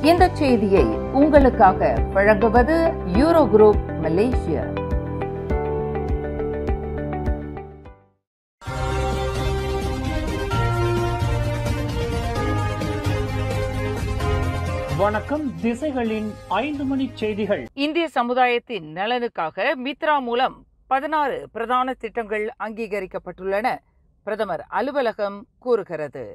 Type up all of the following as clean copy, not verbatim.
இந்த செய்தியை உங்களுக்காக வழங்குவது யூரோ குரூப் மலேசியா. வணக்கம். திசைகளின் 5 மணி செய்திகள். இந்திய சமுதாயத்தின் நலனுக்காக மித்ரா மூலம் 16 பிரதான திட்டங்கள் அங்கீகரிக்கப்பட்டுள்ளன. பிரதமர் அலுவலகம் கூறுகிறது.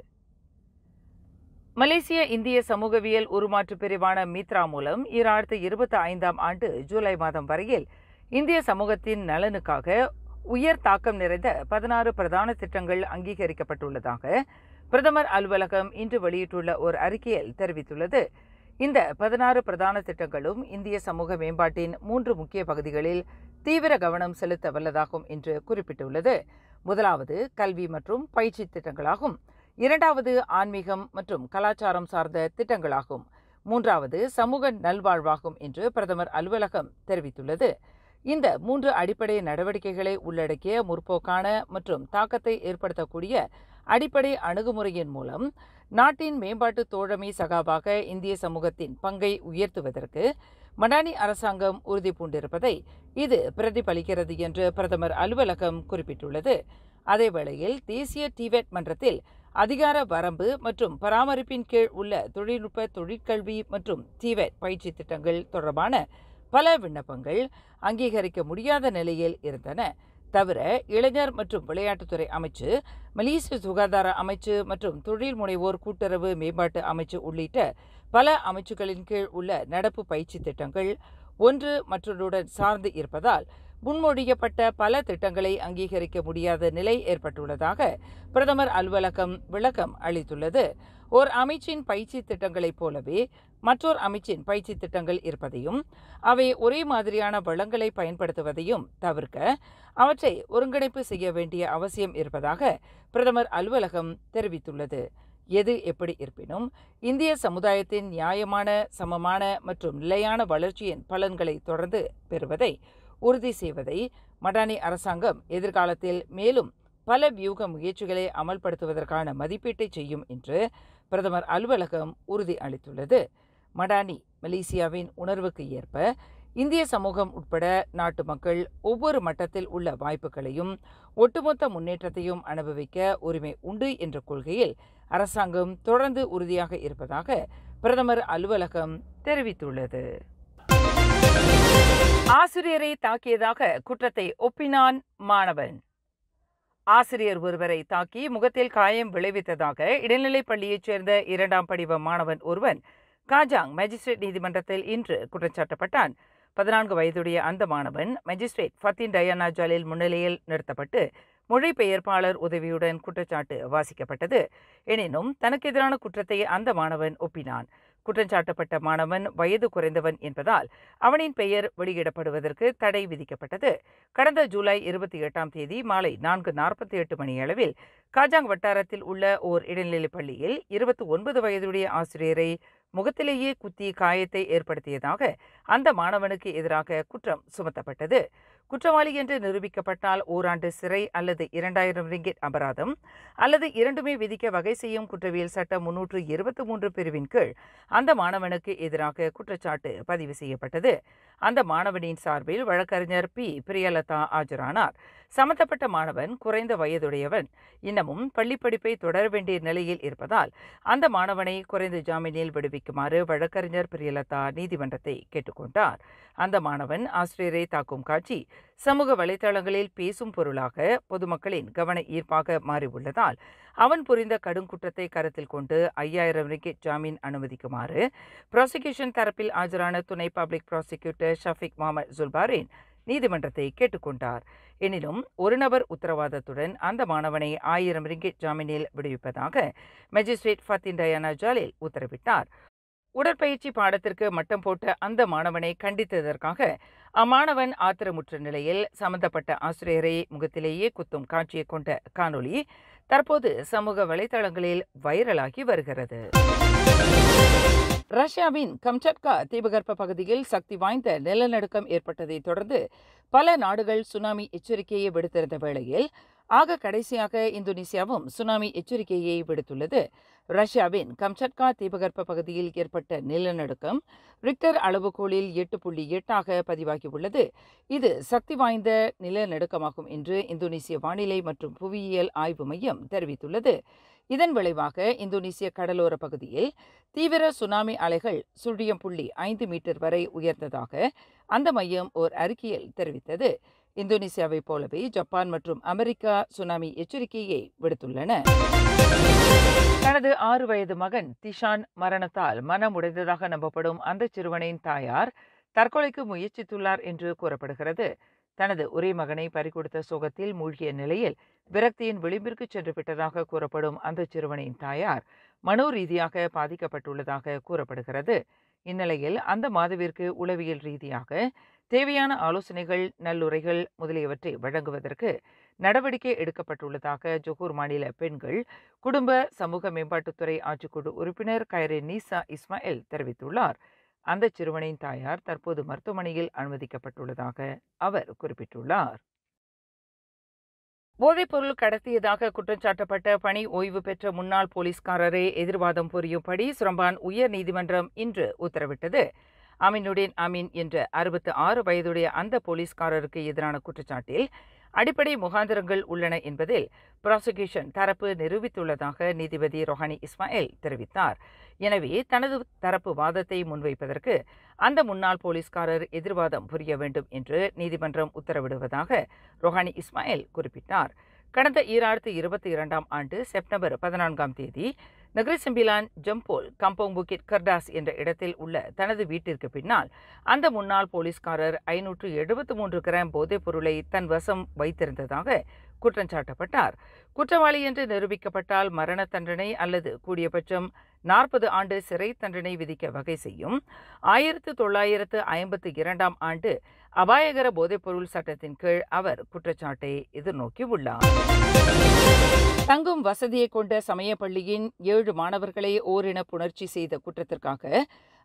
மலேசிய இந்திய சமூகவியல் உருமாற்று பிரிவான மித்ரா மூலம் 2025ஆம் ஆண்டு ஜூலை மாதம் வரையில் இந்திய சமூகத்தின் நலனுக்காக உயர் தாக்கம் நிறைந்த 16 பிரதான திட்டங்கள் அங்கீகரிக்கப்பட்டுள்ளதாக பிரதமர் அலுவலகம் இன்று வெளியிட்டுள்ள ஒரு அறிக்கையில் தெரிவித்துள்ளது. இந்த 16 பிரதான திட்டங்களும் இந்திய சமூக மேம்பாட்டின் 3 முக்கிய பகுதிகளில் தீவிர கவனம் செலுத்த வல்லதாகும் என்று குறிப்பிட்டுள்ளது. முதலாவது கல்வி மற்றும் பயிற்சி திட்டங்களாகும். இரண்டாவது ஆன்மீகம் மற்றும் கலாச்சாரம் சார்ந்த திட்டங்களாகும். மூன்றாவது சமூக நல்வாழ்வாகும் என்று பிரதமர் அலுவலகம் தெரிவித்துள்ளது. இந்த 3 அடிப்படை நடவடிக்கைகளை உள்ளடக்கிய முற்போக்கான மற்றும் தாக்கத்தை ஏற்படுத்தக்கூடிய அடிப்படை அணுகுமுறையின் மூலம் நாட்டின் மேம்பாட்டு தோழமை சகாவாக இந்திய சமூகத்தின் பங்கை உயர்த்துவதற்கு மடானி அரசாங்கம் உறுதி பூண்டிருப்பதை இது பிரதிபலிக்கிறது என்று பிரதமர் அலுவலகம் குறிப்பிட்டுள்ளது. அதேவேளையில் தேசிய டிவெட் மன்றத்தில் அதிகார வரம்பு மற்றும் பராமரிப்பின் கீழ் உள்ள தொழில்நுட்ப தொழிற்கல்வி மற்றும் டிவெட் பயிற்சி திட்டங்கள் தொடர்பான பல விண்ணப்பங்கள் அங்கீகரிக்க முடியாத நிலையில் இருந்தன. தவிர இளைஞர் மற்றும் விளையாட்டுத்துறை அமைச்சு, மலேசிய சுகாதார அமைச்சு மற்றும் தொழில் முனைவோர் கூட்டுறவு மேம்பாட்டு அமைச்சு உள்ளிட்ட பல அமைச்சுகளின் கீழ் உள்ள நடப்பு பயிற்சி திட்டங்கள் ஒன்று மற்றொன்றுடன் சார்ந்து இருப்பதால் முன்மொழியப்பட்ட பல திட்டங்களை அங்கீகரிக்க முடியாத நிலை ஏற்பட்டுள்ளதாக பிரதமர் அலுவலகம் விளக்கம் அளித்துள்ளது. ஓர் அமைச்சின் பயிற்சி திட்டங்களைப் போலவே மற்றொரு அமைச்சின் பயிற்சி திட்டங்கள் இருப்பதையும் அவை ஒரே மாதிரியான வளங்களை பயன்படுத்துவதையும் தவிர்க்க அவற்றை ஒருங்கிணைப்பு செய்ய வேண்டிய அவசியம் இருப்பதாக பிரதமர் அலுவலகம் தெரிவித்துள்ளது. எது எப்படி இருப்பினும் இந்திய சமுதாயத்தின் நியாயமான, சமமான மற்றும் நிலையான வளர்ச்சியின் பலன்களை தொடர்ந்து பெறுவதை உறுதி செய்வதை மடானி அரசாங்கம் எதிர்காலத்தில் மேலும் பல வியூக முயற்சிகளை அமல்படுத்துவதற்கான மதிப்பீட்டை செய்யும் என்று பிரதமர் அலுவலகம் உறுதி அளித்துள்ளது. மடானி மலேசியாவின் உணர்வுக்கு ஏற்ப இந்திய சமூகம் உட்பட நாட்டு மக்கள் ஒவ்வொரு மட்டத்தில் உள்ள வாய்ப்புகளையும் ஒட்டுமொத்த முன்னேற்றத்தையும் அனுபவிக்க உரிமை உண்டு என்ற கொள்கையில் அரசாங்கம் தொடர்ந்து உறுதியாக இருப்பதாக பிரதமர் அலுவலகம் தெரிவித்துள்ளது. ஆசிரியரை தாக்கியதாக குற்றத்தை ஒப்பினான் மாணவன். ஆசிரியர் ஒருவரை தாக்கி முகத்தில் காயம் விளைவித்ததாக இடைநிலைப் பள்ளியைச் சேர்ந்த 2ஆம் படிவ மாணவன் ஒருவன் காஜாங் மேஜிஸ்ட்ரேட் நீதிமன்றத்தில் இன்று குற்றச்சாட்டப்பட்டான். 14 வயதுடைய அந்த மாணவன் மேஜிஸ்ட்ரேட் ஃபத்தின் டயானா ஜாலில் முன்னிலையில் நிறுத்தப்பட்டு மொழிபெயர்ப்பாளர் உதவியுடன் குற்றச்சாட்டு வாசிக்கப்பட்டது. எனினும் தனக்கு எதிரான குற்றத்தை அந்த மாணவன் ஒப்பினான். குற்றஞ்சாட்டப்பட்ட மாணவன் வயது குறைந்தவன் என்பதால் அவனின் பெயர் வெளியிடப்படுவதற்கு தடை விதிக்கப்பட்டது. கடந்த ஜூலை 28ஆம் தேதி மாலை 4:48 மணியளவில் காஜாங் வட்டாரத்தில் உள்ள ஓர் இடைநிலைப் பள்ளியில் 29 வயதுடைய ஆசிரியரை முகத்திலேயே குத்தி காயத்தை ஏற்படுத்தியதாக அந்த மாணவனுக்கு எதிராக குற்றம் சுமத்தப்பட்டது. குற்றவாளி என்று நிரூபிக்கப்பட்டால் ஓராண்டு சிறை அல்லது 2000 ரிங்கிட் அபராதம் அல்லது இரண்டுமே விதிக்க வகை செய்யும் குற்றவியல் சட்டம் 323 பிரிவின் கீழ் அந்த மாணவனுக்கு எதிராக குற்றச்சாட்டு பதிவு செய்யப்பட்டது. அந்த மாணவனின் சார்பில் வழக்கறிஞர் பி. பிரியலதா ஆஜரானார். சம்பந்தப்பட்ட மாணவன் குறைந்த வயதுடையவன், இன்னமும் பள்ளிப்படிப்பை தொடர வேண்டிய நிலையில் இருப்பதால் அந்த மாணவனை குறைந்த ஜாமீனில் விடுவிக்குமாறு வழக்கறிஞர் பிரியலதா நீதிமன்றத்தை கேட்டுக்கொண்டார். அந்த மாணவன் ஆசிரியரை தாக்கும் காட்சி சமூக வலைதளங்களில் பேசும் பொருளாக பொதுமக்களின் கவன ஈர்ப்பாக மாறியுள்ளதால் அவன் புரிந்த கடுங்குற்றத்தை கருத்தில் கொண்டு 5000 ரிங்கிட் ஜாமீன் அனுமதிக்குமாறு ப்ராசிக்யூஷன் தரப்பில் ஆஜரான துணை பப்ளிக் ப்ராசிக்யூட்டர் ஷஃபிக் முகமது ஜுல்பாரின் நீதிமன்றத்தை கேட்டுக்கொண்டார். எனினும் ஒரு நபர் உத்தரவாதத்துடன் அந்த மாணவனை 1000 ரிங்கிட் ஜாமீனில் விடுவிப்பதாக மேஜிஸ்ட்ரேட் ஃபத்தின் டயானா ஜாலில் உத்தரவிட்டார். உடற்பயிற்சி பாடத்திற்கு மட்டம் போட்ட அந்த மாணவனை கண்டித்ததற்காக அம்மாணவன் ஆத்திரமுற்ற நிலையில் சம்பந்தப்பட்ட ஆசிரியரை முகத்திலேயே குத்தும் காட்சியை கொண்ட காணொளி தற்போது சமூக வலைதளங்களில் வைரலாகி வருகிறது. ரஷ்யாவின் கம்சட்கா தீபகற்ப பகுதியில் சக்தி வாய்ந்த நிலநடுக்கம் ஏற்பட்டதை தொடர்ந்து பல நாடுகள் சுனாமி எச்சரிக்கையை விடுத்திருந்த வேளையில் ஆக கடைசியாக இந்தோனேசியாவும் சுனாமி எச்சரிக்கையை விடுத்துள்ளது. ரஷ்யாவின் கம்சட்கா தீபகற்ப பகுதியில் ஏற்பட்ட நிலநடுக்கம் ரிக்டர் அளவுகோலில் 8.8 பதிவாகியுள்ளது. இது சக்தி வாய்ந்த நிலநடுக்கமாகும் என்று இந்தோனேசிய வானிலை மற்றும் புவியியல் ஆய்வு மையம் தெரிவித்துள்ளது. இதன் விளைவாக இந்தோனேசிய கடலோர பகுதியில் தீவிர சுனாமி அலைகள் 0.5 மீட்டர் வரை உயர்ந்ததாக அந்த மையம் ஓர் அறிக்கையில் தெரிவித்தது. இந்தோனேசியாவைப் போலவே ஜப்பான் மற்றும் அமெரிக்கா சுனாமி எச்சரிக்கையை விடுத்துள்ளன. தனது 6 வயது மகன் திஷான் மரணத்தால் மனம் உடைந்ததாக நம்பப்படும் அந்த சிறுவனின் தாயார் தற்கொலைக்கு முயற்சித்துள்ளார் என்று கூறப்படுகிறது. தனது ஒரே மகனை பறிகொடுத்த சோகத்தில் மூழ்கிய நிலையில் விரக்தியின் விளிம்பிற்கு சென்று விட்டதாக கூறப்படும் அந்த சிறுவனின் தாயார் மனோரீதியாக பாதிக்கப்பட்டுள்ளதாக கூறப்படுகிறது. இந்நிலையில் அந்த மாதவிற்கு உளவியல் ரீதியாக தேவையான ஆலோசனைகள், நல்லுரைகள் முதலியவற்றை வழங்குவதற்கு நடவடிக்கை எடுக்கப்பட்டுள்ளதாக ஜொகூர் மாநில பெண்கள் குடும்ப சமூக மேம்பாட்டுத்துறை ஆட்சிக்குழு உறுப்பினர் கைரின் நீசா இஸ்மாயில் தெரிவித்துள்ளார். அந்த சிறுவனின் தாயார் தற்போது மருத்துவமனையில் அனுமதிக்கப்பட்டுள்ளதாக அவர் குறிப்பிட்டுள்ளார். போதைப்பொருள் கடத்தியதாக குற்றஞ்சாட்டப்பட்ட பணி ஓய்வு பெற்ற முன்னாள் போலீஸ்காரரை எதிர்வாதம் புரியும்படி சுரம்பான் உயர் நீதிமன்றம் இன்று உத்தரவிட்டது. அமினுடின் அமீன் என்ற 66 வயதுடைய அந்த போலீஸ்காரருக்கு எதிரான குற்றச்சாட்டில் அடிப்படை முகாந்திரங்கள் உள்ளன என்பதில் ப்ராசிக்யூஷன் தரப்பு நிரூபித்துள்ளதாக நீதிபதி ரொஹானி இஸ்மாயில் தெரிவித்தார். எனவே தனது தரப்பு வாதத்தை முன்வைப்பதற்கு அந்த முன்னாள் போலீஸ்காரர் எதிர்வாதம் புரிய வேண்டும் என்று நீதிமன்றம் உத்தரவிடுவதாக ரொஹானி இஸ்மாயில் குறிப்பிட்டார். கடந்த 2022 செப்டம்பர் 14 நகரி செம்பிலான் ஜம்போல் கம்போங் புக்கிட் கர்டாஸ் என்ற இடத்தில் உள்ள தனது வீட்டிற்கு பின்னால் அந்த முன்னாள் போலீஸ்காரர் 573 கிராம் போதைப் பொருளை தன் வசம் வைத்திருந்ததாக குற்றஞ்சாட்டப்பட்டார். குற்றவாளி என்று நிரூபிக்கப்பட்டால் மரண தண்டனை அல்லது கூடியபட்சம் 40 ஆண்டு சிறை தண்டனை விதிக்க வகை செய்யும் 1952 அபாயகர போதைப்பொருள் சட்டத்தின் கீழ் அவர் குற்றச்சாட்டை எதிர்நோக்கியுள்ளார். தங்கும் வசதியை கொண்ட சமய பள்ளியின் 7 மாணவர்களை ஓரின புணர்ச்சி செய்த குற்றத்திற்காக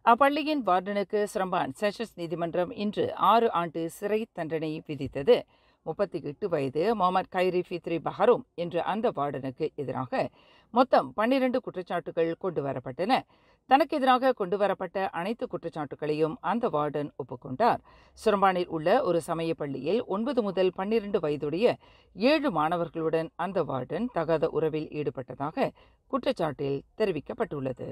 அப்பள்ளியின் வார்டனுக்கு சிரம்பான் செஷன்ஸ் நீதிமன்றம் இன்று 6 ஆண்டு சிறை தண்டனை விதித்தது. 38 வயது முகமது கைரி ஃபித்ரி பஹரும் என்ற அந்த வார்டனுக்கு எதிராக மொத்தம் 12 குற்றச்சாட்டுகள் கொண்டுவரப்பட்டன. தனக்கு எதிராக கொண்டுவரப்பட்ட அனைத்து குற்றச்சாட்டுகளையும் அந்த வார்டன் ஒப்புக்கொண்டார். சிரம்பானில் உள்ள ஒரு சமய பள்ளியில் 9 முதல் 12 வயதுடைய 7 மாணவர்களுடன் அந்த வார்டன் தகாத உறவில் ஈடுபட்டதாக குற்றச்சாட்டில் தெரிவிக்கப்பட்டுள்ளது.